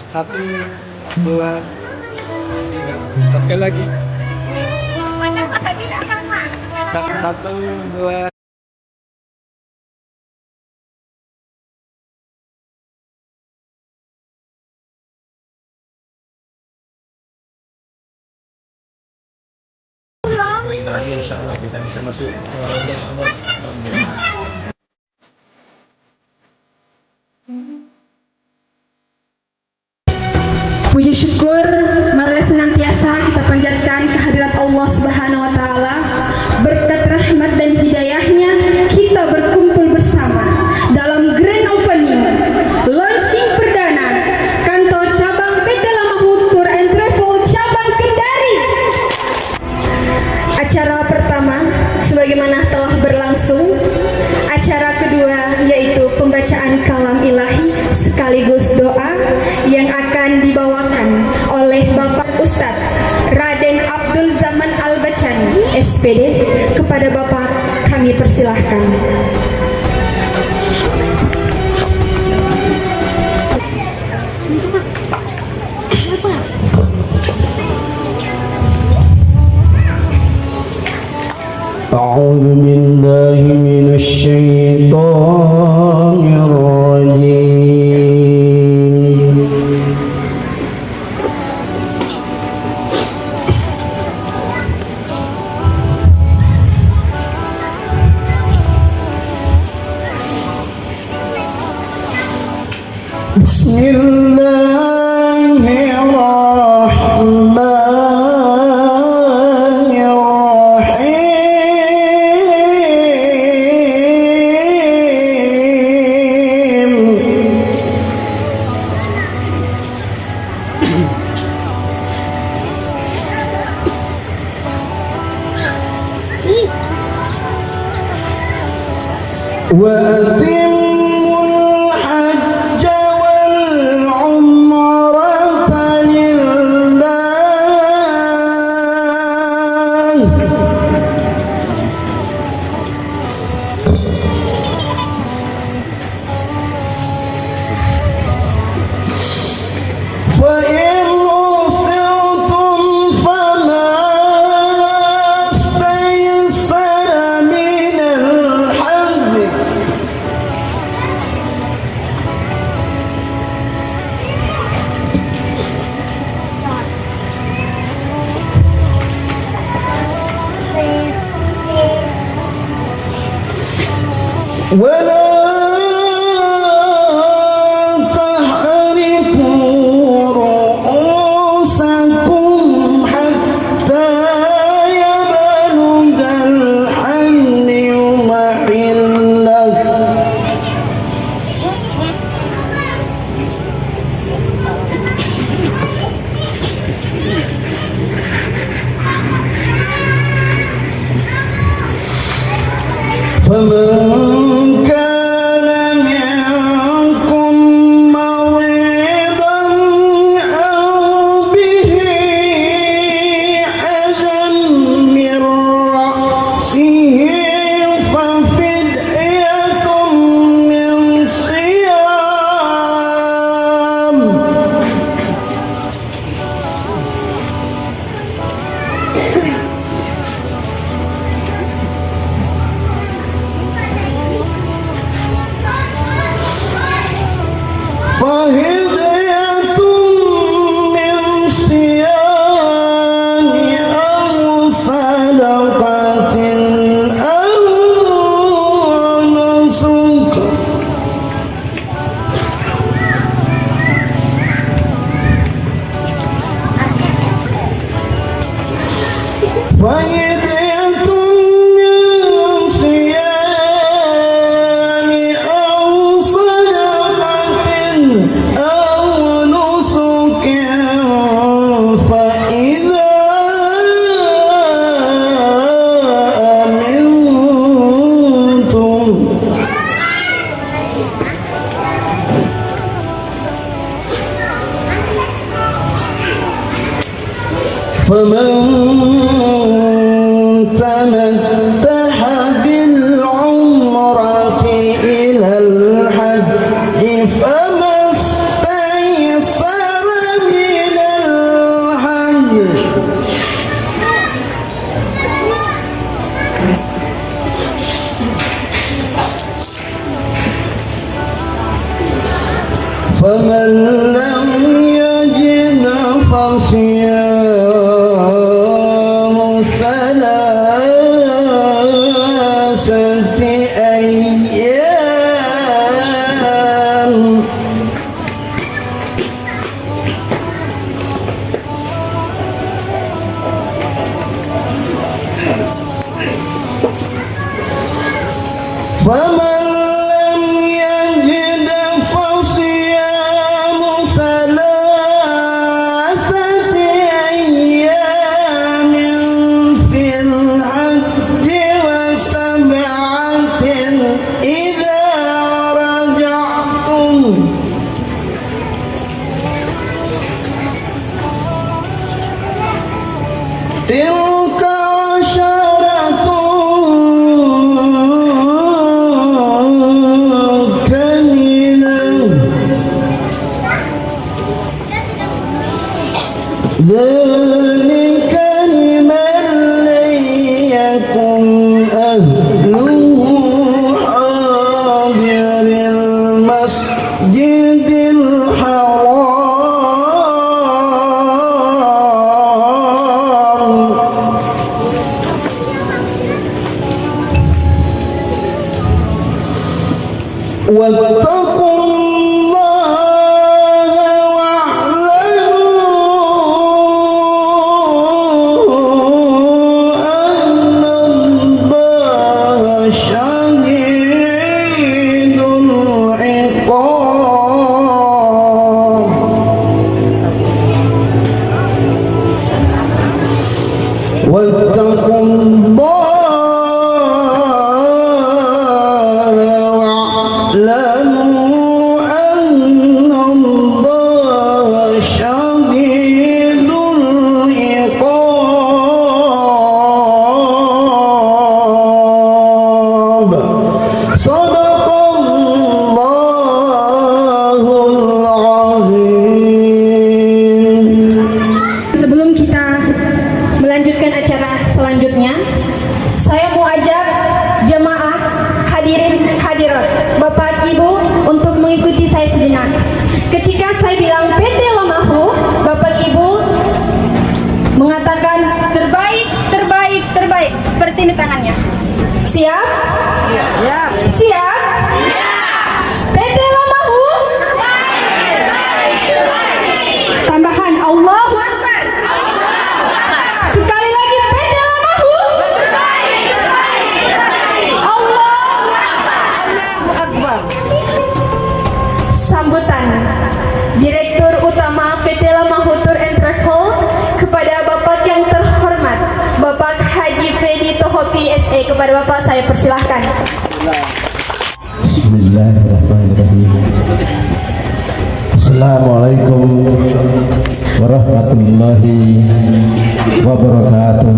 Satu, dua, tiga. Oke lagi. Satu, dua. Terakhir insya Allah kita bisa masuk. Puji syukur marilah senantiasa kita panjatkan kehadirat Allah Subhanahu wa taala. Berkat rahmat dan hidayahnya kita berkumpul bersama dalam grand opening launching perdana kantor cabang PT Lamahut Tour and Travel cabang Kendari. Acara pertama sebagaimana telah berlangsung, acara kedua yaitu pembacaan kalam ilahi sekaligus doa yang akan dibawakan oleh Bapak Ustadz Raden Abdul Zaman Al-Bacani SPD. Kepada Bapak kami persilahkan. A'udzu billahi minasy syaithanir rajim. وأتموا الحج والعمرة لله فإن أحصرتم فما استيسر من الحج فمن تمتع بالعمرة إلى الحج فما استيسر من الحج فمن لم يجد فصيام ثلاثة أيام فمن لم يجد فصيام ثلاثة أيام في الحج وسبعة إذا رجعتم تلك عشرة كاملة ذلك لمن لم يكن أهله حاضر المسجد الحرام واتقوا الله واعلموا أن الله شديد العقاب واتقوا الله واعلموا أن الله شديد العقاب صدق الله العظيم. Sebelum kita melanjutkan acara selanjutnya, saya mau ajak jemaah hadirin hadirat, Bapak Ibu untuk mengikuti saya sejenak. Ketika saya bilang PT Lamahu, Bapak Ibu mengatakan terbaik, terbaik, terbaik. Seperti ini tangannya. Siap? Siap. Siap? PT Lamahu? Tambahan Allahu Akbar. Sekali lagi PT Lamahu. Allahu Akbar. Sambutan Direktur Utama PT Lamahu Tour and Travel kepada Bapak yang terhormat Bapak Haji Freddy Tohopi SA. Kepada Bapak saya persilahkan. Bismillahirrahmanirrahim. Assalamualaikum warahmatullahi wabarakatuh.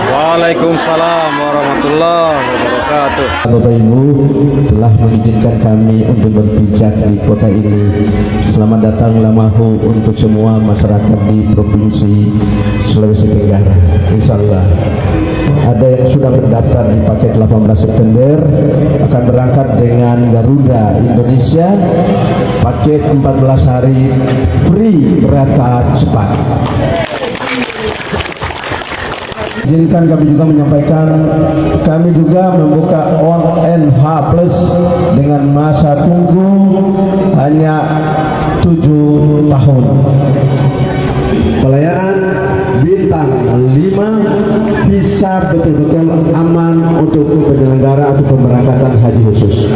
Waalaikumsalam warahmatullahi wabarakatuh. Bapak Ibu telah mengizinkan kami untuk berpijak di kota ini. Selamat datang Lamahu untuk semua masyarakat di Provinsi Sulawesi Tenggara. Insyaallah ada yang sudah berdaftar di paket 18 September akan berangkat dengan Garuda Indonesia paket 14 hari free kereta cepat. Izinkan kami juga menyampaikan kami juga membuka ONH Plus dengan masa tunggu hanya 7 tahun. Pelayanan bintang 5, visa betul-betul aman untuk penyelenggara atau pemberangkatan haji khusus.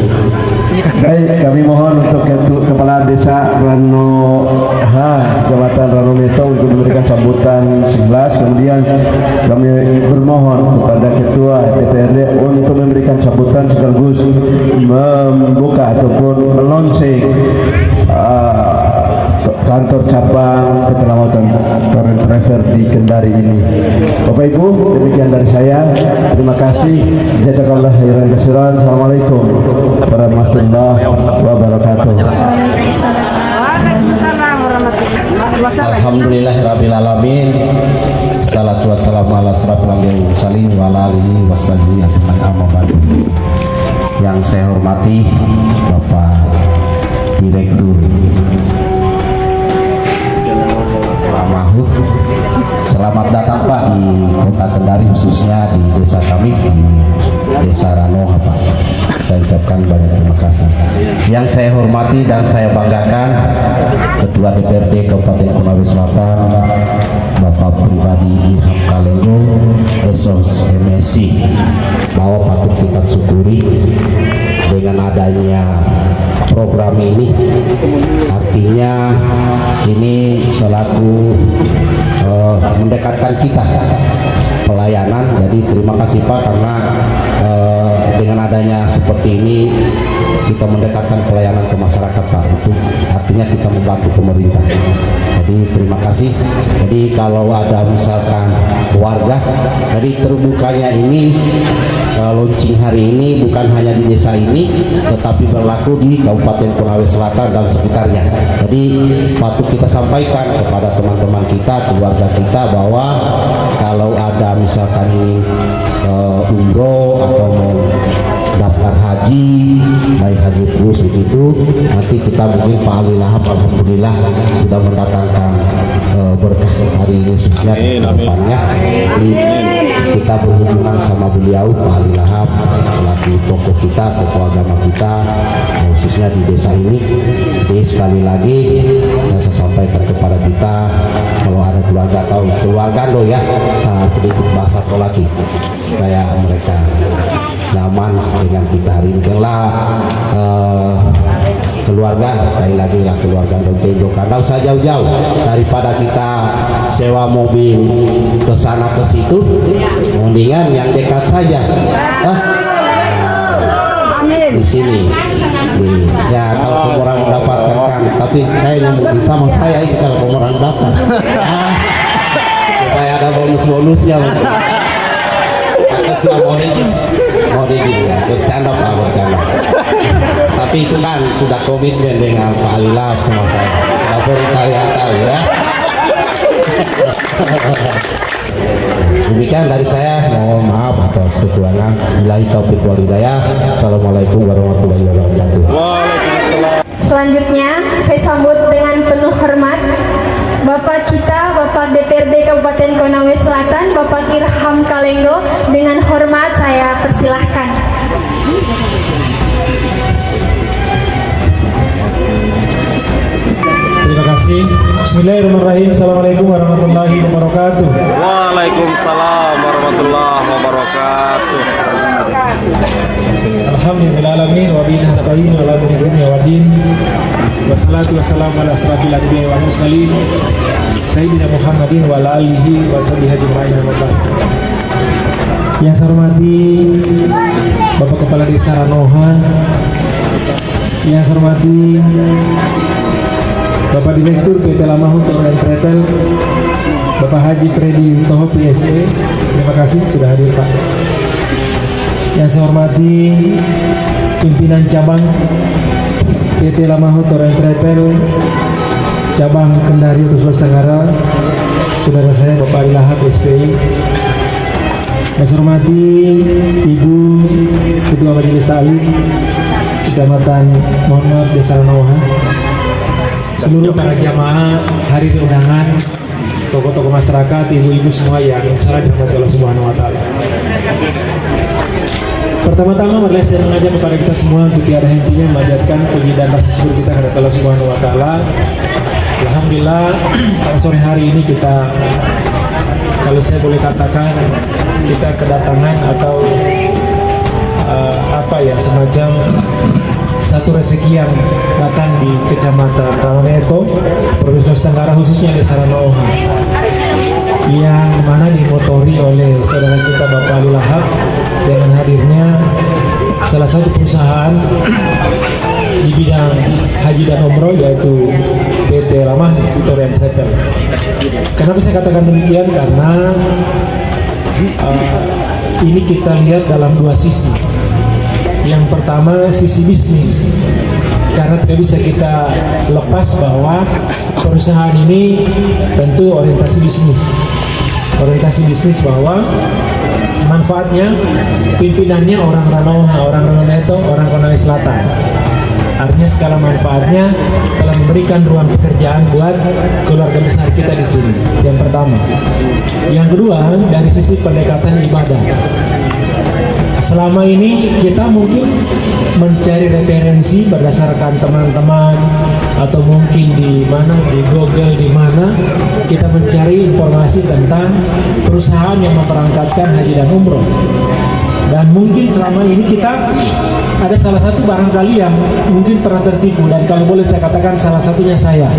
Baik, kami mohon untuk Kepala Desa Rano H, Kecamatan Rano Meto untuk memberikan sambutan 11. Kemudian kami bermohon kepada Ketua DPRD untuk memberikan sambutan sekaligus membuka ataupun melonsing kantor cabang Ketelawatan Torrent Travel di Kendari ini. Bapak Ibu, demikian dari saya. Terima kasih. Jazakallah khairan katsiran. Assalamualaikum warahmatullahi wabarakatuh. Alhamdulillahirrabbilalamin. Salatu wassalamu ala asrafil anbiya'i wal mursalin wa ala alihi washabihi ajmain, amma ba'du. Yang saya hormati Bapak Direktur Mahud, selamat datang Pak di Kota Kendari, khususnya di desa kami, di Desa Ranoha Pak. Saya ucapkan banyak terima kasih. Yang saya hormati dan saya banggakan Ketua DPRD Kabupaten Konawe Selatan, Bapak pribadi Irham Kalenggo, Esos MSC, bahwa patut kita syukuri dengan adanya program ini. Artinya ini selaku mendekatkan kita pelayanan. Jadi terima kasih Pak, karena dengan adanya seperti ini kita mendekatkan pelayanan ke masyarakat Pak, untuk artinya kita membantu pemerintah. Jadi terima kasih. Jadi kalau ada misalkan warga, jadi terbukanya ini launching hari ini bukan hanya di desa ini, tetapi berlaku di Kabupaten Konawe Selatan dan sekitarnya. Jadi patut kita sampaikan kepada teman-teman kita, keluarga kita, bahwa kalau ada misalkan ini umroh atau mau daftar haji, baik haji plus begitu, nanti kita mungkin Pak Ali Lahap alhamdulillah sudah mendatangkan berkah hari ini, khususnya ke depannya. Jadi kita berhubungan sama beliau Pak Ali Lahap selaku tokoh kita, tokoh agama kita, khususnya di desa ini. Jadi sekali lagi saya sampaikan kepada kita, kalau ada keluarga atau keluarga lo ya, sedikit bahasa Tolaki supaya mereka nyaman dengan kita hari ini. Keluarga, sekali lagi lah keluarga Dontejo, karena usah jauh-jauh daripada kita sewa mobil ke sana ke situ, mendingan yang dekat saja. Di sini ya, kalau kamu orang mendapatkan kan, tapi saya mungkin sama saya itu kalau kamu orang dapat supaya ada bonus-bonusnya. Mau digini, bercanda Pak, bercanda. Tapi itu kan sudah komitmen dengan Pak Alilaf sama saya. Tidak perlu kalian tahu ya. Demikian dari saya, mohon maaf atas kekurangan. Billahi taufiq wal hidayah. Assalamualaikum warahmatullahi wabarakatuh. Selanjutnya saya sambut dengan penuh hormat Bapak kita, Bapak DPRD Kabupaten Konawe Selatan, Bapak Irham Kalenggo. Dengan hormat saya persilahkan. Terima kasih. Bismillahirrahmanirrahim. Assalamualaikum warahmatullahi wabarakatuh. Waalaikumsalam warahmatullahi wabarakatuh. Alhamdulillahirrahmanirrahim. Wa bihi nasta'in ala umuri dunya waddin. Wassalatu wassalamu ala asrafil anbiya'i wal mursalin Sayyidina Muhammadin wa ala alihi wa sahbihi ajma'in. Yang saya hormati Bapak Kepala Desa Ranoha, yang saya hormati Bapak Direktur PT Lamahut Torrent Travel, Bapak Haji Freddy Toho PSE, terima kasih sudah hadir Pak. Yang saya hormati pimpinan cabang PT Lamahut Torrent Travel cabang Kendari atau Sulawesi Tenggara, saudara saya Bapak Ali Lahap SPI. Yang saya hormati Ibu Ketua Majelis Ta'lim Kecamatan Mohon Desa Ranoha, seluruh para jamaah hari undangan, tokoh-tokoh masyarakat, ibu-ibu semua yang salah dirahmati Allah Subhanahu wa taala. Pertama-tama marilah saya mengajak kepada kita semua untuk tiada hentinya memanjatkan puji dan rasa syukur kita kepada Allah Subhanahu wa taala. Alhamdulillah pada sore hari ini kita, kalau saya boleh katakan, kita kedatangan atau semacam satu rezeki yang datang di Kecamatan Rawaneto, Provinsi Sulawesi Tenggara, khususnya di Ranoha, yang mana dimotori oleh saudara kita Bapak Ali Lahap dengan hadirnya salah satu perusahaan di bidang haji dan umroh, yaitu PT Lamahut. Kenapa saya katakan demikian? Karena ini kita lihat dalam dua sisi. Yang pertama sisi bisnis, karena tidak bisa kita lepas bahwa perusahaan ini tentu orientasi bisnis. Orientasi bisnis bahwa manfaatnya pimpinannya orang Ranoha, orang Ranoneto, orang Konawe Selatan. Artinya skala manfaatnya telah memberikan ruang pekerjaan buat keluarga besar kita di sini. Yang pertama. Yang kedua, dari sisi pendekatan ibadah. Selama ini kita mungkin mencari referensi berdasarkan teman-teman atau mungkin di mana, di Google, di mana kita mencari informasi tentang perusahaan yang memberangkatkan haji dan umroh. Dan mungkin selama ini kita ada salah satu barangkali yang mungkin pernah tertipu, dan kalau boleh saya katakan salah satunya saya,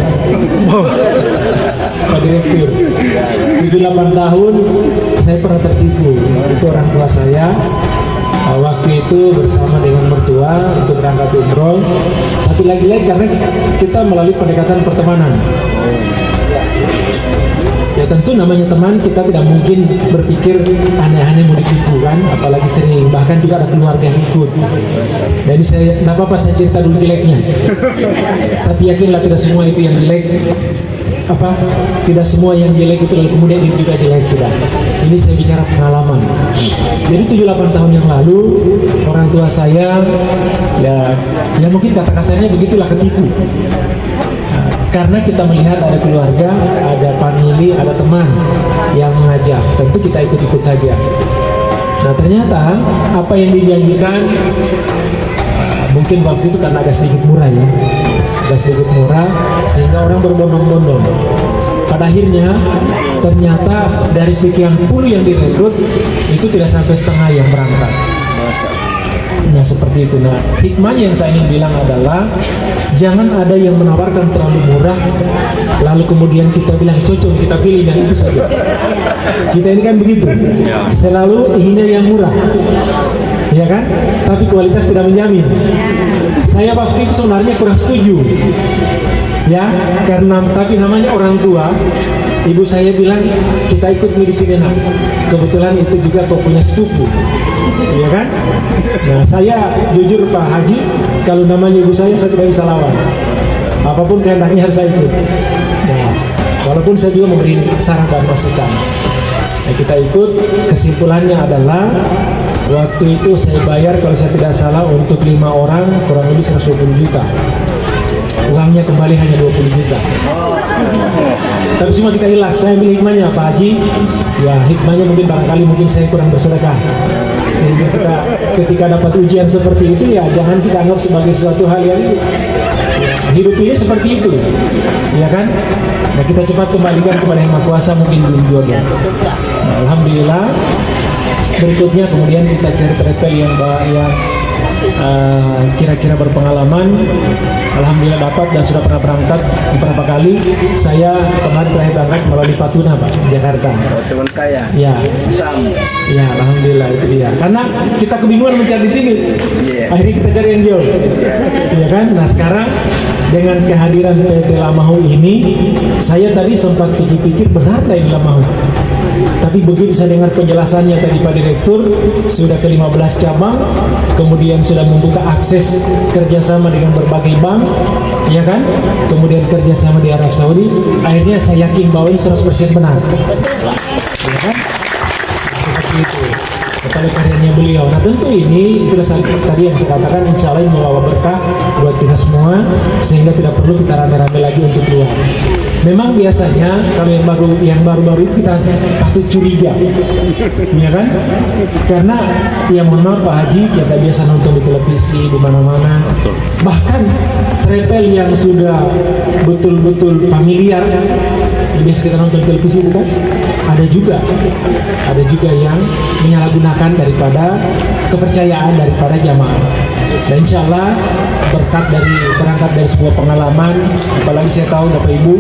Pak Direktur. 7-8 tahun saya pernah tertipu. Itu orang tua saya waktu itu bersama dengan mertua untuk berangkat umroh, tapi lagi-lagi karena kita melalui pendekatan pertemanan. Ya tentu namanya teman, kita tidak mungkin berpikir aneh-aneh mau ditipu kan, apalagi sering, bahkan juga ada keluarga yang ikut. Jadi saya, tidak apa-apa saya cerita dulu jeleknya, tapi yakinlah tidak semua itu yang jelek, tidak semua yang jelek itu lalu kemudian itu juga jelek, tidak. Ini saya bicara pengalaman. Jadi 7-8 tahun yang lalu orang tua saya ya mungkin kata kasarnya begitulah, ketipu. Karena kita melihat ada keluarga, ada family, ada teman yang mengajak, tentu kita ikut-ikut saja. Nah ternyata apa yang dijanjikan mungkin waktu itu karena agak sedikit murah ya, agak sedikit murah sehingga orang berbondong-bondong. Pada akhirnya ternyata dari sekian puluh yang direkrut itu tidak sampai setengah yang berangkat. Nah seperti itu. Nah hikmahnya yang saya ingin bilang adalah jangan ada yang menawarkan terlalu murah lalu kemudian kita bilang cocok, kita pilih dan itu saja. Kita ini kan begitu, selalu inginnya yang murah, ya kan? Tapi kualitas tidak menjamin. Saya waktu itu sebenarnya kurang setuju, ya, karena tapi namanya orang tua. Ibu saya bilang kita ikut medicine enak. Kebetulan itu juga kau punya sepupu, ya kan? Nah saya jujur Pak Haji, kalau namanya ibu saya tidak bisa lawan. Apapun kehendaknya harus saya ikut. Nah, walaupun saya juga memberi saran dan masukan. Nah, kita ikut. Kesimpulannya adalah waktu itu saya bayar kalau saya tidak salah untuk 5 orang kurang lebih 120 juta. Uangnya kembali hanya 20 juta. Tapi semua kita ikhlas. Saya ambil hikmahnya Pak Haji. Ya hikmahnya mungkin barangkali mungkin saya kurang bersedekah, sehingga kita ketika dapat ujian seperti itu ya jangan kita anggap sebagai sesuatu hal yang hidup ini seperti itu, ya kan? Nah kita cepat kembalikan kepada Yang Maha Kuasa, mungkin belum jodoh. Nah, alhamdulillah. Berikutnya kemudian kita cari travel yang kira-kira berpengalaman. Alhamdulillah dapat dan sudah pernah berangkat beberapa kali. Saya kemarin terakhir berangkat melalui Patuna Pak, Jakarta. Teman saya. Ya. Sam. Ya, alhamdulillah itu dia. Karena kita kebingungan mencari di sini. Akhirnya kita cari yang jauh. Ya kan? Nah, sekarang dengan kehadiran PT Lamahu ini, saya tadi sempat pikir-pikir benar ini Lamahu. Tapi begitu saya dengar penjelasannya tadi Pak Direktur, sudah ke 15 cabang, kemudian sudah membuka akses kerjasama dengan berbagai bank, ya kan? Kemudian kerjasama di Arab Saudi, akhirnya saya yakin bahwa ini 100% benar. Ya kan? Seperti itu. Kepada karyanya beliau. Nah tentu ini itulah tadi yang saya katakan, insya Allah membawa berkah buat kita semua, sehingga tidak perlu kita rame-rame lagi untuk keluar. Memang biasanya kalau yang baru-baru itu kita patut curiga, ya kan? Karena yang mohon maaf Pak Haji, kita biasa nonton di televisi di mana-mana, bahkan travel yang sudah betul-betul familiar, biasa kita nonton di televisi itu kan, ada juga yang menyalahgunakan daripada kepercayaan daripada jamaah. Dan insya Allah berangkat dari sebuah pengalaman, apalagi saya tahu Bapak Ibu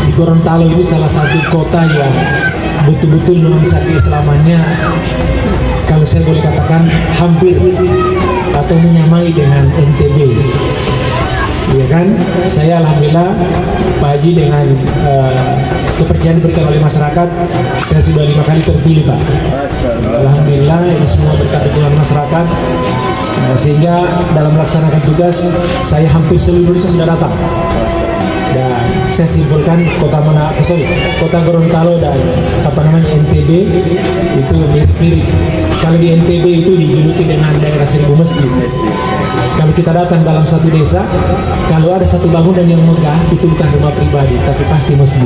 di Gorontalo ini salah satu kota yang betul-betul nuansa keislamannya, kalau saya boleh katakan hampir atau menyamai dengan NTB, ya kan? Saya alhamdulillah Pak Haji dengan kepercayaan diberikan oleh masyarakat. Saya sudah 5 kali terpilih Pak. Alhamdulillah ini semua berkat dukungan masyarakat. Sehingga dalam melaksanakan tugas saya hampir seluruh Indonesia sudah datang. Dan saya simpulkan kota Gorontalo dan NTB itu mirip-mirip. Kalau di NTB itu dijuluki dengan daerah 1000 masjid. Kalau kita datang dalam satu desa, kalau ada satu bangunan yang megah itu bukan rumah pribadi, tapi pasti masjid.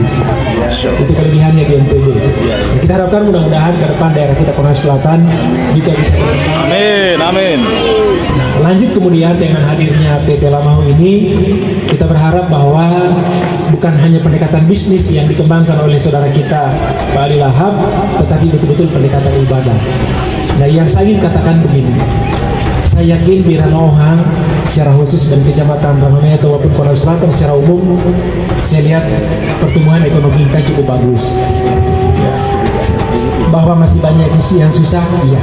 Itu kelebihannya di NTB. Nah, kita harapkan mudah-mudahan ke depan daerah kita Konawe Selatan juga bisa berkembang. Amin, amin. Nah, lanjut kemudian dengan hadirnya PT Lamahu ini, kita berharap bahwa bukan hanya pendekatan bisnis yang dikembangkan oleh saudara kita Pak Ali Lahab, tetapi betul-betul pendekatan ibadah. Nah, yang saya ingin katakan begini, saya yakin di Ranoha secara khusus dan Kecamatan Ranometo maupun Konawe Selatan secara umum, saya lihat pertumbuhan ekonomi kita cukup bagus. Ya. Bahwa masih banyak isu yang susah, iya.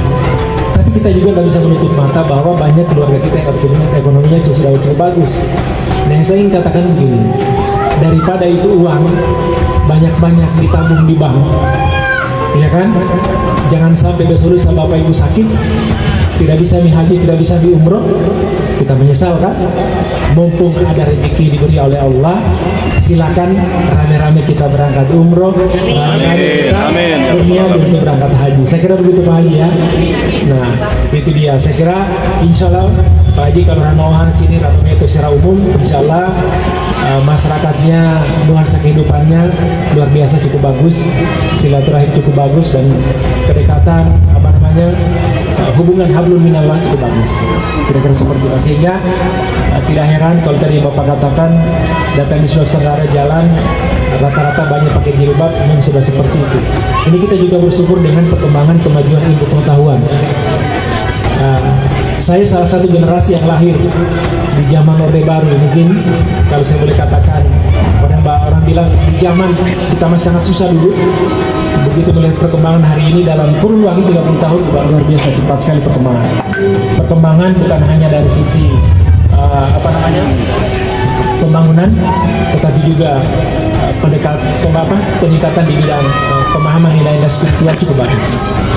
Tapi kita juga nggak bisa menutup mata bahwa banyak keluarga kita yang ekonominya sudah cukup bagus. Nah, yang saya ingin katakan begini, daripada itu uang banyak-banyak ditabung di bank, ya kan? Jangan sampai besok lusa Bapak Ibu sakit, tidak bisa haji, tidak bisa diumroh, kita menyesal kan? Mumpung ada rezeki diberi oleh Allah, silakan rame-rame kita berangkat umroh, rame-rame kita dunia untuk berangkat haji. Saya kira begitu Pak Haji ya. Nah, itu dia. Saya kira insya Allah Pak Haji kalau Ranohan sini Ranometo secara umum, insya Allah masyarakatnya, nuansa kehidupannya luar biasa cukup bagus, silaturahim cukup bagus, dan kedekatan hubungan hablum minallah cukup bagus. Kira-kira seperti itu. Sehingga tidak heran kalau tadi Bapak katakan datang di Sulawesi Tenggara jalan rata-rata banyak pakai jilbab, memang sudah seperti itu. Ini kita juga bersyukur dengan perkembangan kemajuan ilmu pengetahuan. Saya salah satu generasi yang lahir di zaman Orde Baru. Mungkin kalau saya boleh katakan, orang bilang di zaman kita masih sangat susah dulu. Begitu melihat perkembangan hari ini dalam kurun waktu 30 tahun luar biasa cepat sekali perkembangan bukan hanya dari sisi pembangunan, tetapi juga peningkatan di bidang pemahaman nilai-nilai spiritual cukup bagus.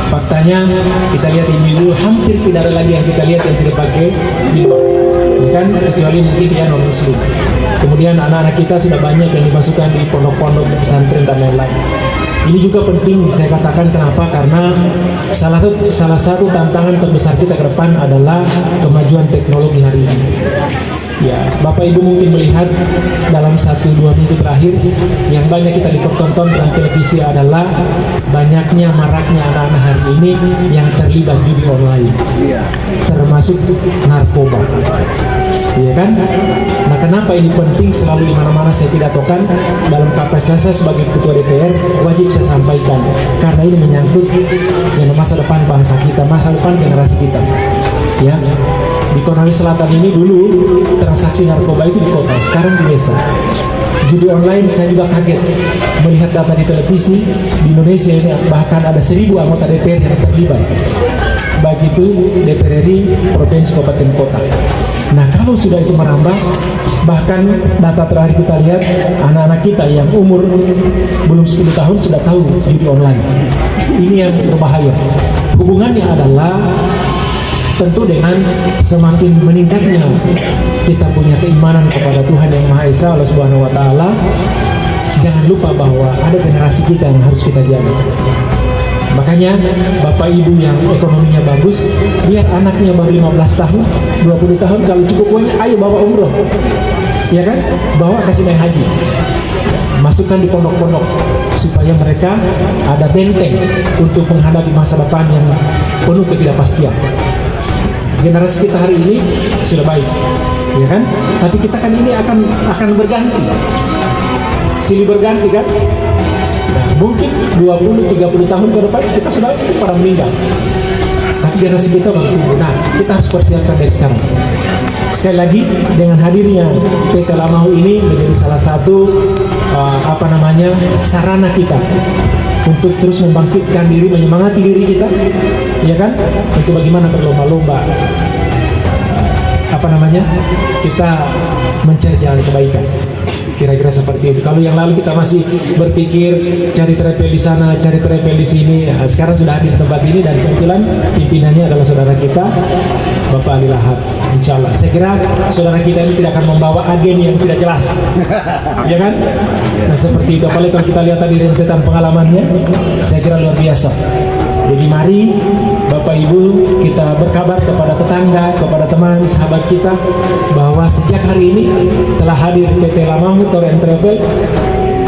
Faktanya kita lihat ini dulu hampir tidak ada lagi yang kita lihat yang tidak pakai jilbab, bukan kecuali mungkin dia non muslim. Kemudian anak-anak kita sudah banyak yang dimasukkan di pondok-pondok, pesantren dan lain-lain. Ini juga penting saya katakan, kenapa? Karena salah satu tantangan terbesar kita ke depan adalah kemajuan teknologi hari ini. Ya, Bapak Ibu mungkin melihat dalam 1-2 minggu terakhir yang banyak kita dipertonton dalam televisi adalah banyaknya maraknya anak-anak hari ini yang terlibat judi online, termasuk narkoba. Iya kan? Nah, kenapa ini penting? Selalu di mana-mana saya pidatokan dalam kapasitas saya sebagai ketua DPR, wajib saya sampaikan karena ini menyangkut dengan masa depan bangsa kita, masa depan generasi kita. Ya, di Konawe Selatan ini dulu transaksi narkoba itu di kota, sekarang di desa. Judi online saya juga kaget melihat data di televisi di Indonesia ini bahkan ada 1000 anggota DPR yang terlibat, baik itu DPR RI, provinsi, kabupaten, kota. Nah, kalau sudah itu merambah, bahkan data terakhir kita lihat anak-anak kita yang umur belum 10 tahun sudah tahu judi online. Ini yang berbahaya. Hubungannya adalah tentu dengan semakin meningkatnya kita punya keimanan kepada Tuhan Yang Maha Esa, Allah Subhanahu wa Ta'ala. Jangan lupa bahwa ada generasi kita yang harus kita jaga. Makanya Bapak Ibu yang ekonominya bagus, biar anaknya baru 15 tahun, 20 tahun, kalau cukup uangnya, ayo bawa umroh, ya kan? Bawa kasih naik haji, masukkan di pondok-pondok supaya mereka ada benteng untuk menghadapi masa depan yang penuh ketidakpastian. Generasi kita hari ini sudah baik, ya kan? Tapi kita kan ini akan berganti, silih berganti kan? Nah, mungkin 20-30 tahun ke depan kita sudah pada meninggal, tapi generasi kita bertumbuh. Nah, kita harus persiapkan dari sekarang. Sekali lagi, dengan hadirnya PT Lamahu ini menjadi salah satu sarana kita untuk terus membangkitkan diri, menyemangati diri kita, ya kan? Untuk bagaimana berlomba-lomba kita mencari jalan kebaikan. Kira-kira seperti itu. Kalau yang lalu kita masih berpikir cari trepel di sana, cari trepel di sini. Nah, sekarang sudah hadir di tempat ini dan kebetulan pimpinannya adalah saudara kita, Bapak Ali Lahad. Insya Allah. Saya kira saudara kita ini tidak akan membawa agen yang tidak jelas, ya kan? Nah seperti itu. Apalagi kalau kita lihat tadi rentetan pengalamannya, saya kira luar biasa. Jadi mari Bapak Ibu kita berkabar kepada tetangga, kepada teman, sahabat kita bahwa sejak hari ini telah hadir PT Lamahu Tour and Travel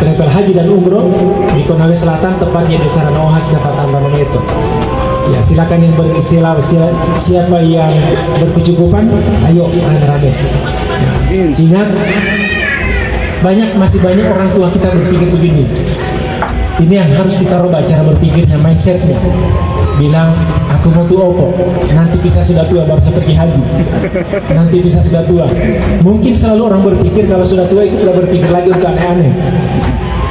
Haji dan Umroh di Konawe Selatan, tepatnya di Desa Ranoha, Kecamatan Ranometo. Ya silakan yang siapa yang berkecukupan, ayo rame-rame. Ingat, masih banyak orang tua kita berpikir begini. Ini yang harus kita rubah cara berpikirnya, mindsetnya. Bilang, aku mau tuh opo, nanti bisa sudah tua baru saya pergi haji. Nanti bisa sudah tua. Mungkin selalu orang berpikir kalau sudah tua itu tidak berpikir lagi untuk aneh-aneh.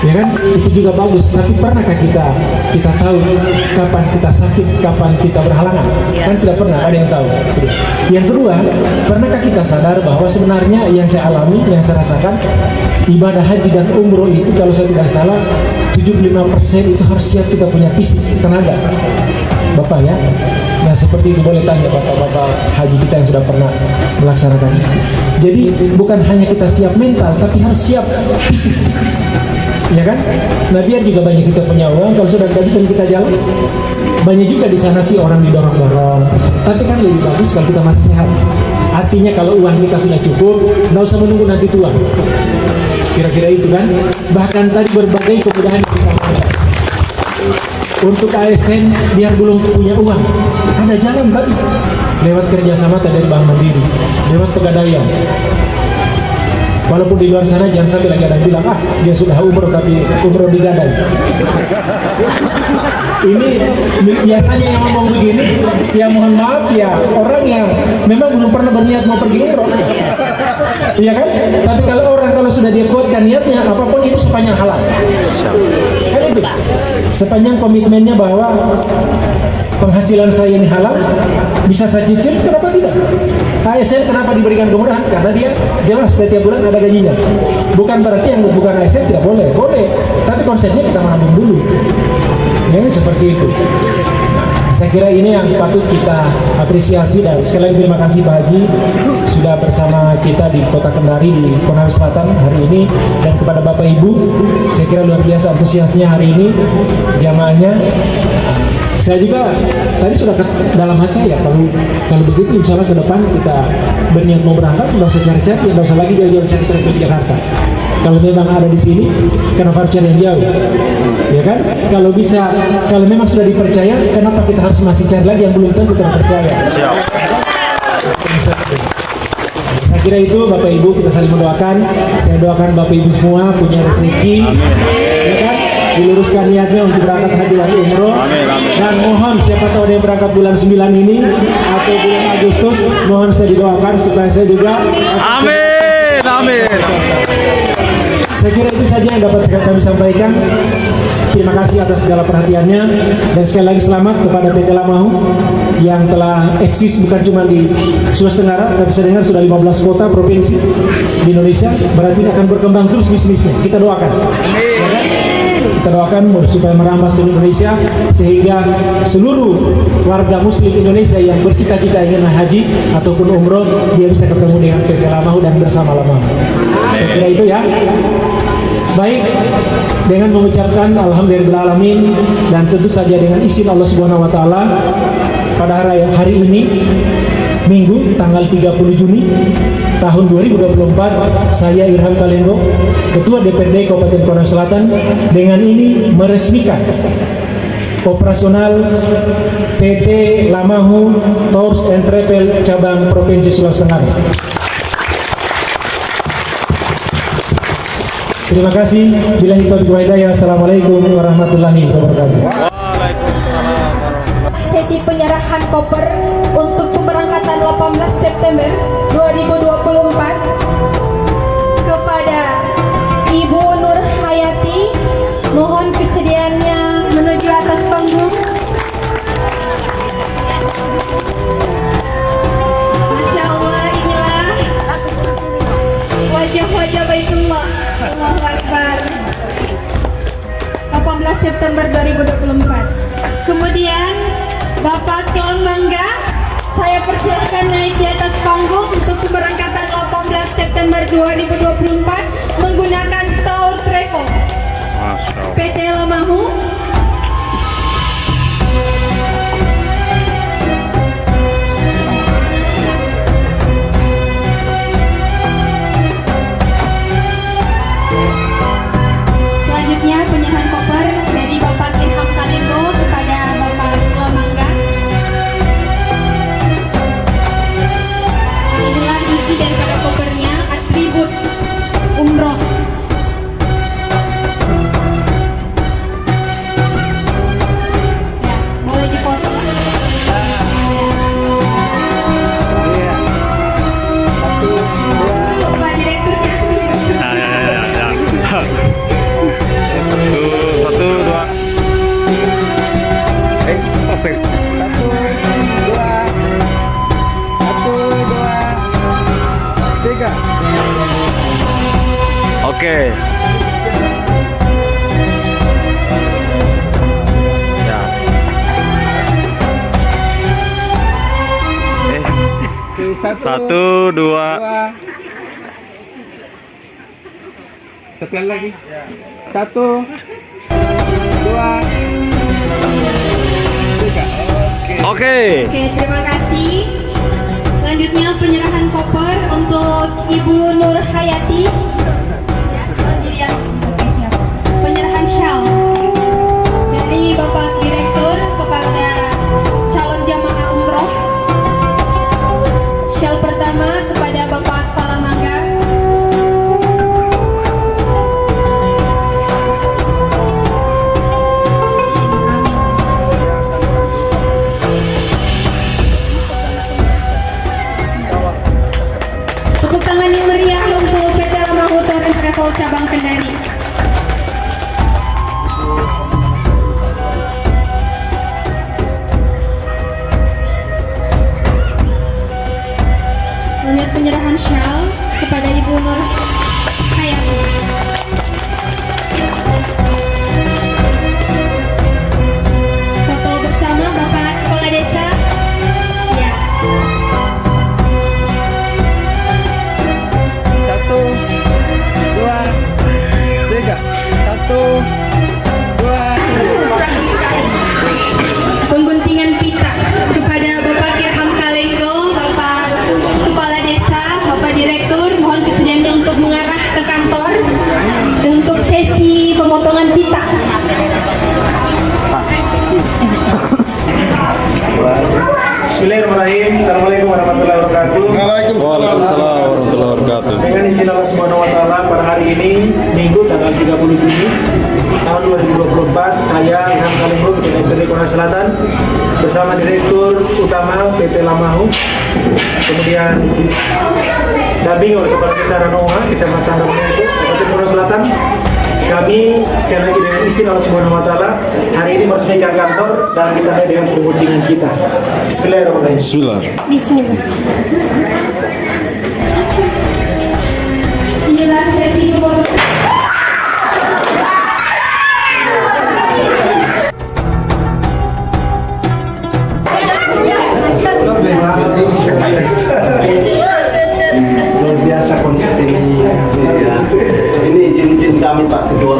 Ya kan? Itu juga bagus. Tapi pernahkah kita tahu kapan kita sakit, kapan kita berhalangan? Kan tidak pernah, ada yang tahu. Yang kedua, pernahkah kita sadar bahwa sebenarnya yang saya alami, yang saya rasakan, ibadah haji dan umroh itu kalau saya tidak salah 75% itu harus siap kita punya fisik, tenaga. Bapak ya. Nah seperti itu, boleh tanya bapak-bapak haji kita yang sudah pernah melaksanakan itu. Jadi bukan hanya kita siap mental, tapi harus siap fisik. Ya kan? Nah biar juga banyak kita punya uang, kalau sudah tidak bisa kita jalan. Banyak juga di sana sih orang didorong-dorong. Tapi kan lebih bagus kalau kita masih sehat. Artinya kalau uang kita sudah cukup, nggak usah menunggu nanti tua. Kira-kira itu kan. Bahkan tadi berbagai kemudahan yang kita lakukan. Untuk ASN biar belum punya uang, ada jalan tadi. Lewat kerjasama tadi dari Bank Mandiri, lewat Pegadaian. Walaupun di luar sana jangan sampai lagi ada yang bilang, dia sudah umroh tapi umroh di gadai. Ini biasanya yang ngomong begini, ya mohon maaf ya, orang yang memang belum pernah berniat mau pergi umroh. Iya kan? Tapi kalau sudah dia kuatkan niatnya, apapun itu sepanjang halal. Kan itu. Sepanjang komitmennya bahwa penghasilan saya ini halal, bisa saya cicil, kenapa tidak? ASN kenapa diberikan kemudahan? Karena dia jelas setiap bulan ada gajinya. Bukan berarti yang bukan ASN tidak boleh, boleh. Tapi konsepnya kita menabung dulu. Ya, seperti itu. Nah, saya kira ini yang patut kita apresiasi dan sekali lagi terima kasih Pak Haji sudah bersama kita di Kota Kendari di Konawe Selatan hari ini, dan kepada Bapak Ibu, saya kira luar biasa antusiasnya hari ini jamaahnya. Saya juga tadi sudah ke dalam hati saya, kalau begitu insya Allah ke depan kita berniat mau berangkat, tidak usah cari-cari, tidak usah lagi jauh-jauh cari travel di Jakarta. Kalau memang ada di sini, kenapa harus cari yang jauh? Ya kan? Kalau bisa, kalau memang sudah dipercaya, kenapa kita harus masih cari lagi yang belum tentu terpercaya? Saya kira itu Bapak Ibu, kita saling mendoakan. Saya doakan Bapak Ibu semua punya rezeki, ya kan? Diluruskan niatnya untuk berangkat haji dan umroh. Dan mohon siapa tahu ada yang berangkat bulan 9 ini atau bulan Agustus, mohon saya didoakan supaya saya juga. Amin, amin. Saya kira itu saja yang dapat kami sampaikan. Terima kasih atas segala perhatiannya, dan sekali lagi selamat kepada PT Lamahu yang telah eksis bukan cuma di Sulawesi Tenggara, tapi saya dengar sudah 15 kota provinsi di Indonesia. Berarti akan berkembang terus bisnisnya. Kita doakan. Ya kan? Kita doakan supaya merambah seluruh Indonesia, sehingga seluruh warga muslim Indonesia yang bercita-cita ingin haji ataupun umroh, dia bisa ketemu dengan PT Lamahu dan bersama Lamahu. Saya kira itu ya. Baik, dengan mengucapkan alhamdulillahirrahmanirrahim, dan tentu saja dengan izin Allah Subhanahu wa taala, pada hari ini Minggu tanggal 30 Juni tahun 2024, saya Irham Kalenggo, Ketua DPRD Kabupaten Konawe Selatan, dengan ini meresmikan operasional PT Lamahu Tours and Travel cabang Provinsi Sulawesi Tenggara. Terima kasih. Billahi taufiq wal hidayah. Assalamualaikum warahmatullahi wabarakatuh. Sesi penyerahan koper untuk pemberangkatan 18 September 2024 kepada Ibu Nur Hayati, mohon kesediaannya menuju atas panggung. Masya Allah, inilah wajah-wajah Baitullah. 2024. Kemudian Bapak Kelembangga, saya persilakan naik di atas panggung untuk keberangkatan 18 September 2024 menggunakan tol travel PT Lamahu. Selanjutnya penyerahan koper dari Bapak Irham Kalindo kepada Bapak Kelembangga. Inilah isi daripada kopernya, atribut umroh. Ya, boleh dipoto. Dulu Pak Direkturnya. Satu, dua. Pasti. Satu, dua, tiga. Oke. Ya. Satu, dua. Sekali lagi. Satu, dua, tiga. Oke. Oke, terima kasih. Selanjutnya penyerahan koper untuk Ibu Nur Hayati. Ya, dilihat. Oke, siap. Penyerahan shawl dari Bapak Direktur kepada calon jamaah umroh. Shawl pertama kepada Bapak Kepala Mangga. Tepuk tangan yang meriah untuk PT Lamahu Tour and Travel Cabang Kendari. Lanjut penyerahan shawl kepada Ibu Nur Hayati. Foto bersama Bapak Kepala Desa. Ya. Satu, dua, tiga. Satu, dua, tiga. Pengguntingan pita kepada Bapak Irham Kalenggo, Bapak Kepala Desa, Bapak Direktur, mohon kesediaannya untuk mengarah ke kantor untuk sesi pemotongan pita. Bismillahirrahmanirrahim. Assalamualaikum warahmatullahi wabarakatuh. Waalaikumsalam warahmatullahi wabarakatuh. Dengan izin Allah Subhanahu wa taala, pada hari ini Minggu tanggal 30 Juni tahun 2024, saya Ilham Kalindo Ketua PT Konawe Selatan bersama Direktur Utama PT Lamahu, kemudian didampingi oleh Kepala Desa Ranoa, Kecamatan Ranoa, Kabupaten Konawe Selatan. Kami sekali lagi dengan izin Allah Subhanahu wa taala hari ini meresmikan kantor dan kita mulai dengan pengguntingan kita. Bismillahirrahmanirrahim. Bismillah. Inilah sesi pemotongan. Luar biasa konsep ini. Ya. Ini izin kami Pak Ketua.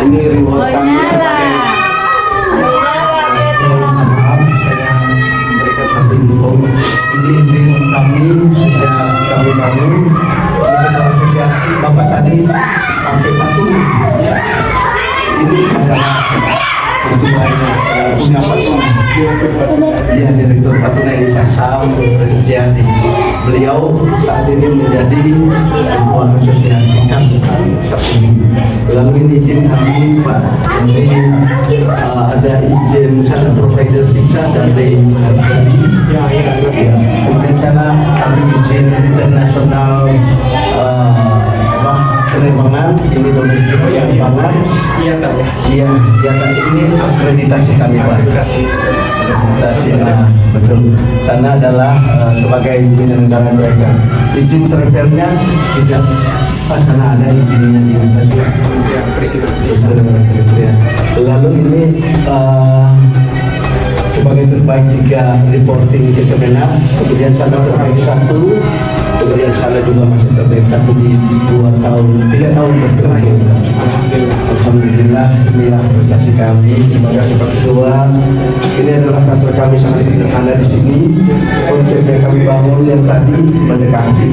Ini reward kami. Maaf, saya memberikan satu info. Ini izin kami sudah kami bangun. Ini asosiasi Bapak tadi sampai patung. Ya. Ini adalah ketuanya ya Direktur Patunai Kasam Presiden. Beliau saat ini menjadi ketua asosiasi kami. Lalu ini izin kami Pak, ini ada izin satu provider visa dari kemudian sana kami izin internasional penerbangan ini domestik penerbangan. Iya, ini akreditasi kami Pak. Akreditasi, nah, betul. Sana adalah sebagai penyelenggara mereka. Izin travelnya tidak karena ada izinnya di atas ya. Lalu ini sebagai terbaik 3 reporting di Kemenang, kemudian sana terbaik 1, kemudian sana juga masih terbaik 1 di 3 tahun terakhir. Alhamdulillah, inilah prestasi kami. Terima kasih Pak Ketua. Ini adalah kantor kami sangat sederhana di sini. Konsep yang kami bangun yang tadi mendekati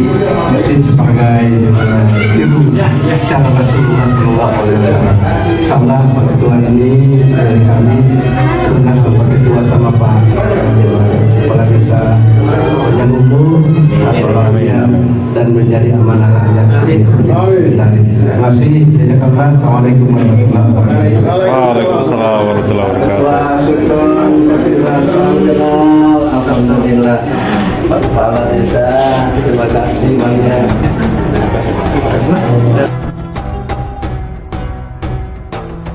mesin sebagai ibunya cara keseluruhan keluar oleh masyarakat. Sama Pak Ketua ini dari kami pernah Pak Ketua sama Pak Kepala Desa yang umum atau rakyat dan menjadi amanah rakyat. Terima kasih. Assalamualaikum warahmatullahi wabarakatuh. Waalaikumsalam warahmatullahi wabarakatuh. Alhamdulillah Pak Kepala Desa, terima kasih banyak.